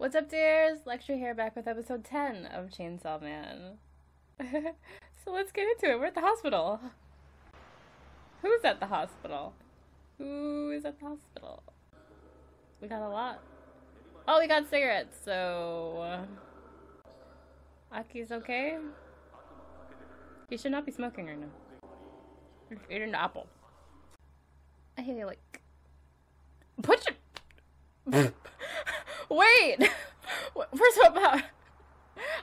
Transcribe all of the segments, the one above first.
What's up, dears? Lehxra here, back with episode 10 of Chainsaw Man. So let's get into it. We're at the hospital. Who's at the hospital? Who is at the hospital? We got a lot. Oh, we got cigarettes, so... Aki's okay? He should not be smoking right now. Eating an apple. I hear you like... Put your... Wait! First of all,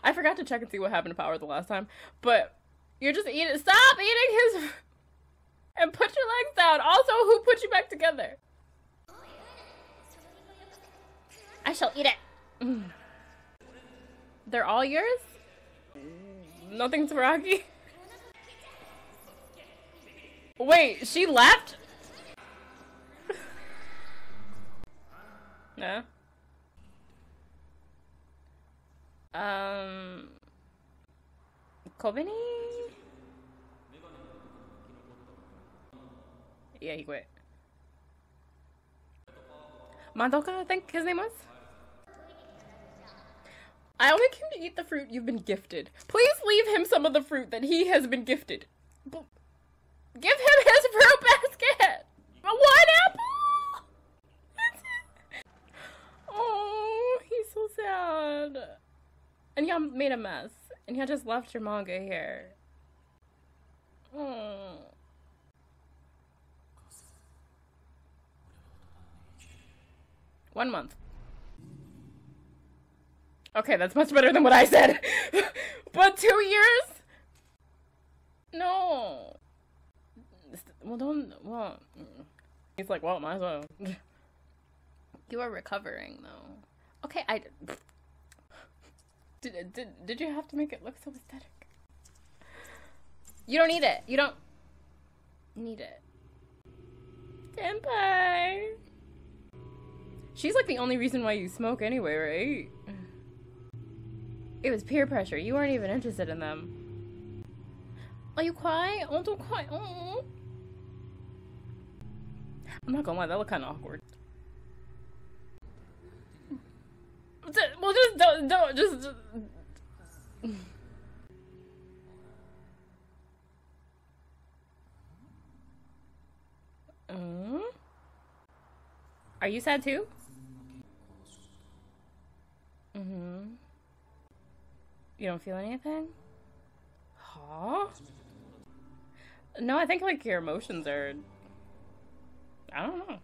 I forgot to check and see what happened to Power the last time, but you're just eating- Stop eating his- And put your legs down! Also, who put you back together? I shall eat it! They're all yours? Nothing's for Aki? Wait, she left? No. Kobeni? Yeah, he quit. Madoka, I think his name was? I only came to eat the fruit you've been gifted. Please leave him some of the fruit that he has been gifted. Give him his fruit basket! One apple! Oh, he's so sad. And y'all made a mess. And y'all just left your manga here. Oh. 1 month. Okay, that's much better than what I said. But 2 years? No. Well, don't, well. He's like, well, might as well. You are recovering, though. Okay, Did you have to make it look so aesthetic? You don't need it. You don't need it. Senpai! She's like the only reason why you smoke anyway, right? It was peer pressure. You weren't even interested in them. Oh, you cry? Oh, don't cry. Oh. I'm not gonna lie, that looked kind of awkward. Well, just don't, just... Are you sad too? You don't feel anything? Huh? No, I think like your emotions are... I don't know.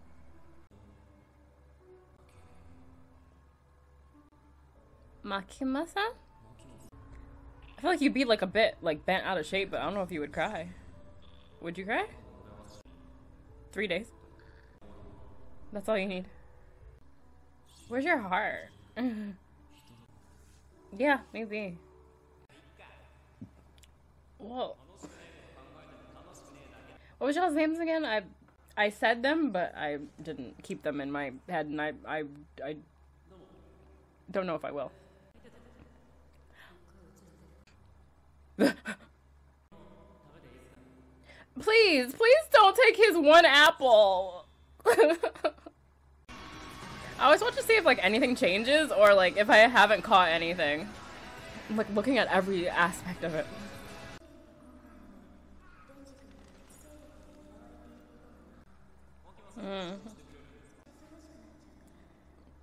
Makimasa? I feel like you'd be like a bit like bent out of shape, but I don't know if you would cry. Would you cry? 3 days. That's all you need. Where's your heart? Yeah, maybe. Whoa. What was y'all's names again? I said them, but I didn't keep them in my head, and I don't know if I will. Please don't take his one apple. I always want to see if like anything changes or like if I haven't caught anything. I'm like looking at every aspect of it.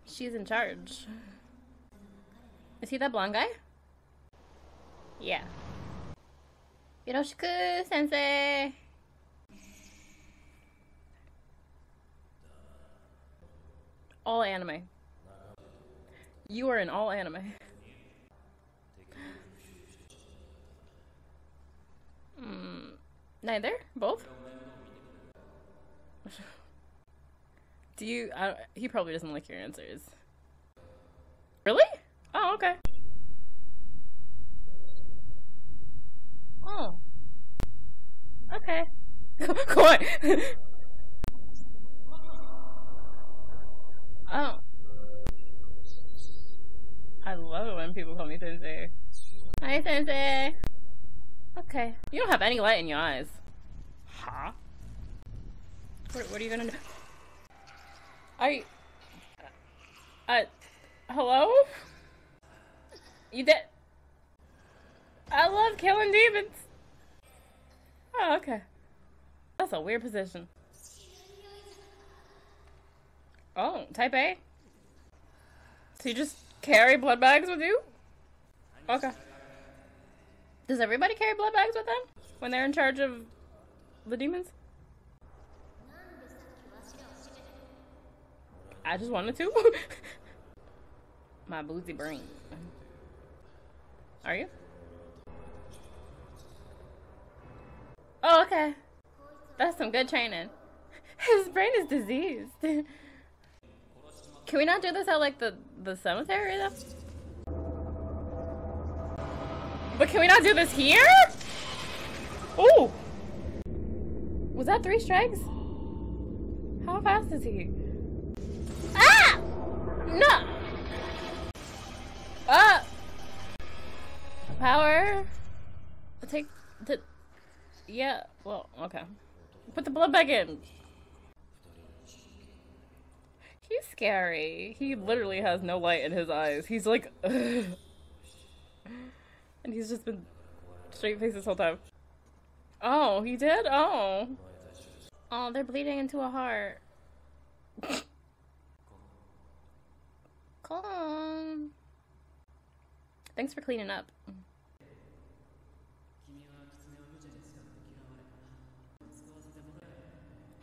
She's in charge. Is he that blonde guy? Yeah. Yoroshiku, sensei. All anime. You are in all anime. Neither? Both? Do you... he probably doesn't like your answers. Really? Oh, okay. Oh. Okay. Go on. Oh. I love it when people call me sensei. Hi, sensei. Okay. You don't have any light in your eyes. Huh? What are you gonna do? Hello? You did? I love killing demons. Oh, okay. That's a weird position. Oh, type A? So you just carry blood bags with you? Okay. Does everybody carry blood bags with them when they're in charge of the demons? I just wanted to. My boozy brain. Are you? Oh, okay. That's some good training. His brain is diseased. Can we not do this at like the cemetery though? But can we not do this here? Ooh! Was that 3 strikes? How fast is he? Ah! No! Power. Take the. Yeah. Well. Okay. Put the blood back in. He's scary. He literally has no light in his eyes. He's like, ugh. And he's just been straight faced this whole time. Oh, he did? Oh. Oh, they're bleeding into a heart. Calm. Thanks for cleaning up.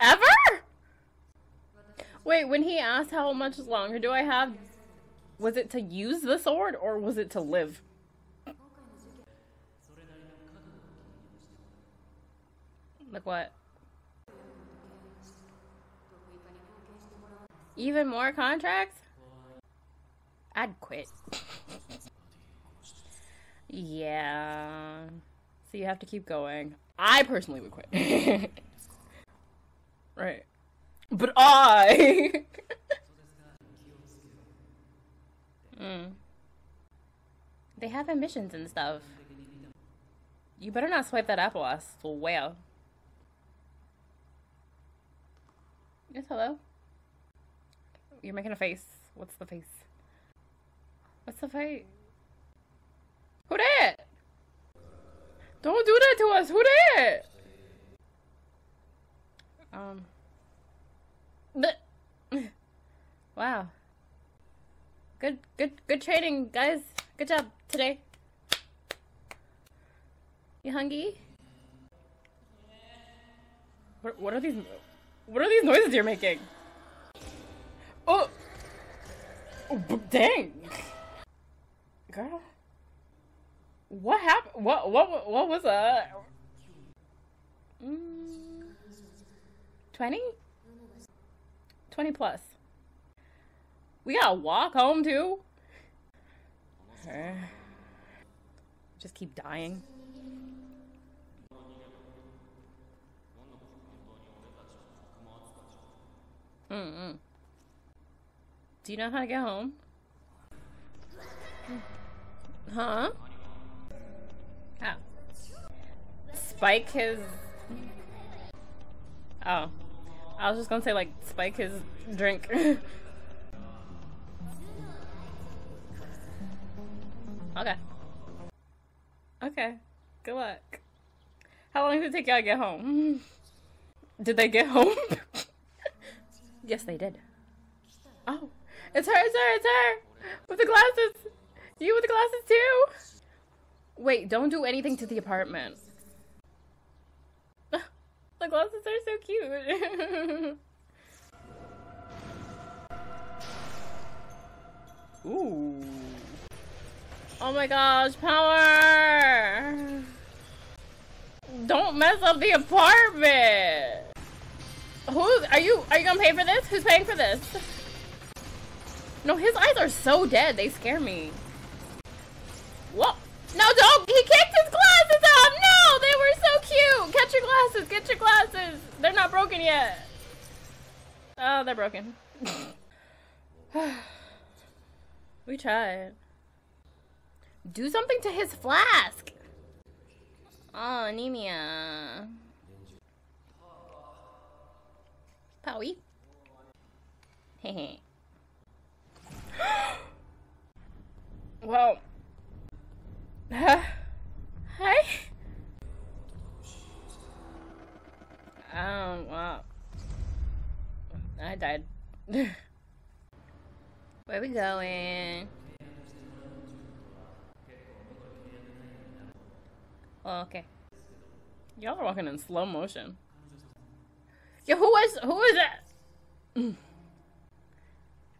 Ever? Wait, when he asked how much longer do I have, was it to use the sword or was it to live? Like what? Even more contracts? I'd quit. Yeah. So you have to keep going. I personally would quit. Right. But I... They have ambitions and stuff. You better not swipe that apple, I swear. Yes, hello? You're making a face. What's the face? What's the face? Who that? Don't do that to us. Who that? Wow. Good training, guys. Good job today. You hungry? What are these noises you're making? Oh, dang. Girl. What happened? What was that? 20? 20 plus. We gotta walk home too? Just keep dying. Do you know how to get home? Huh? How? Spike his... Oh. I was just gonna say, like, spike his drink. Okay. Okay. Good luck. How long did it take y'all to get home? Did they get home? Yes, they did. Oh. It's her, it's her, it's her! With the glasses! You with the glasses too? Wait, don't do anything to the apartment. The glasses are so cute. Ooh. Oh my gosh, power! Don't mess up the apartment! Are you gonna pay for this? Who's paying for this? No, his eyes are so dead, they scare me. Whoa! No, don't! He kicked his glasses off! No! They were so cute! Catch your glasses! Get your glasses! They're not broken yet. Oh, they're broken. We tried. Do something to his flask! Oh, anemia. Powie. Hehe. Well, hi. Wow. I died. Where we going? Oh, okay. Y'all are walking in slow motion. Yo, who was that?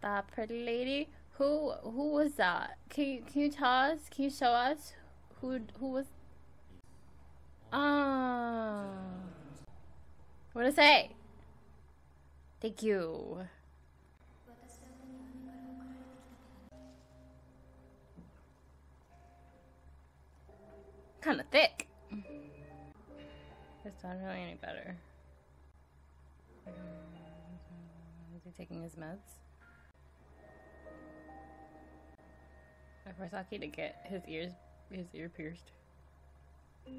That pretty lady? Who was that? Can you tell us? Can you show us who was? What to say? Thank you. Kind of thick. It's not really any better. Is he taking his meds? I forced Aki to get his ear pierced. I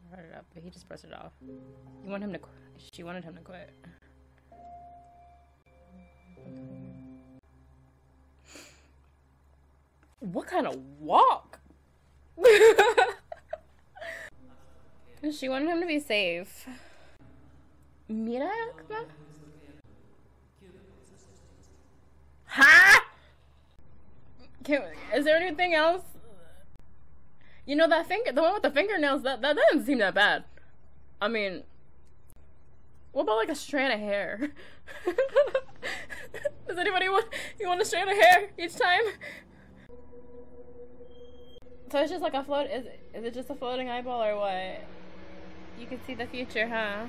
brought it up, but he just pressed it off. You want him to she wanted him to quit. What kind of walk? She wanted him to be safe. Mira? Ha! Is there anything else? You know that the one with the fingernails, that doesn't seem that bad. I mean, what about like a strand of hair? Does anybody want a strand of hair each time? So it's just like a float. Is it just a floating eyeball or what? You can see the future, huh?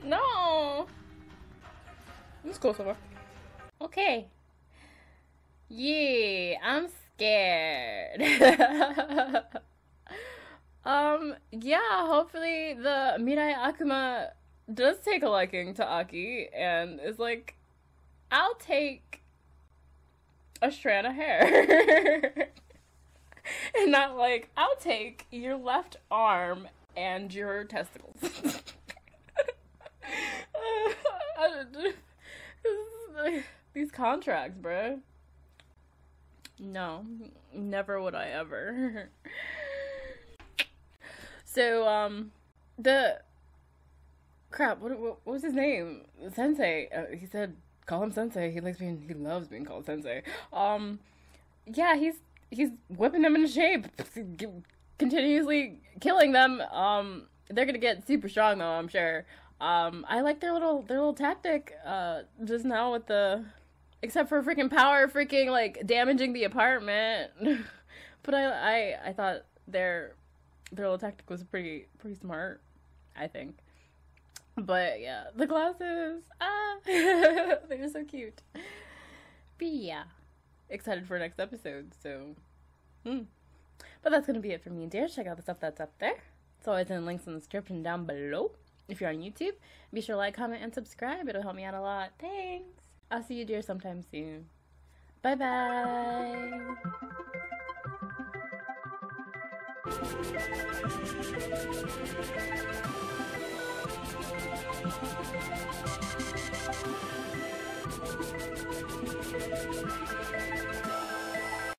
No. It's cool so far. Okay. Yeah, I'm scared. Yeah, hopefully the Mirai Akuma does take a liking to Aki and is like, I'll take a strand of hair. And not like, I'll take your left arm and your testicles. These contracts, bruh. No, never would I ever. So, the crap. What was his name? Sensei. He said, call him Sensei. He loves being called Sensei. Yeah, he's whipping them into shape, continuously killing them. They're gonna get super strong though, I'm sure. I like their little tactic just now with the, except for freaking power freaking like damaging the apartment. But I thought their little tactic was pretty smart, I think. But yeah, the glasses, they're so cute. But yeah, excited for next episode. So, but that's gonna be it for me and dear. Check out the stuff that's up there. It's always in links in the description down below. If you're on YouTube, be sure to like, comment, and subscribe. It'll help me out a lot. Thanks. I'll see you dear sometime soon. Bye bye.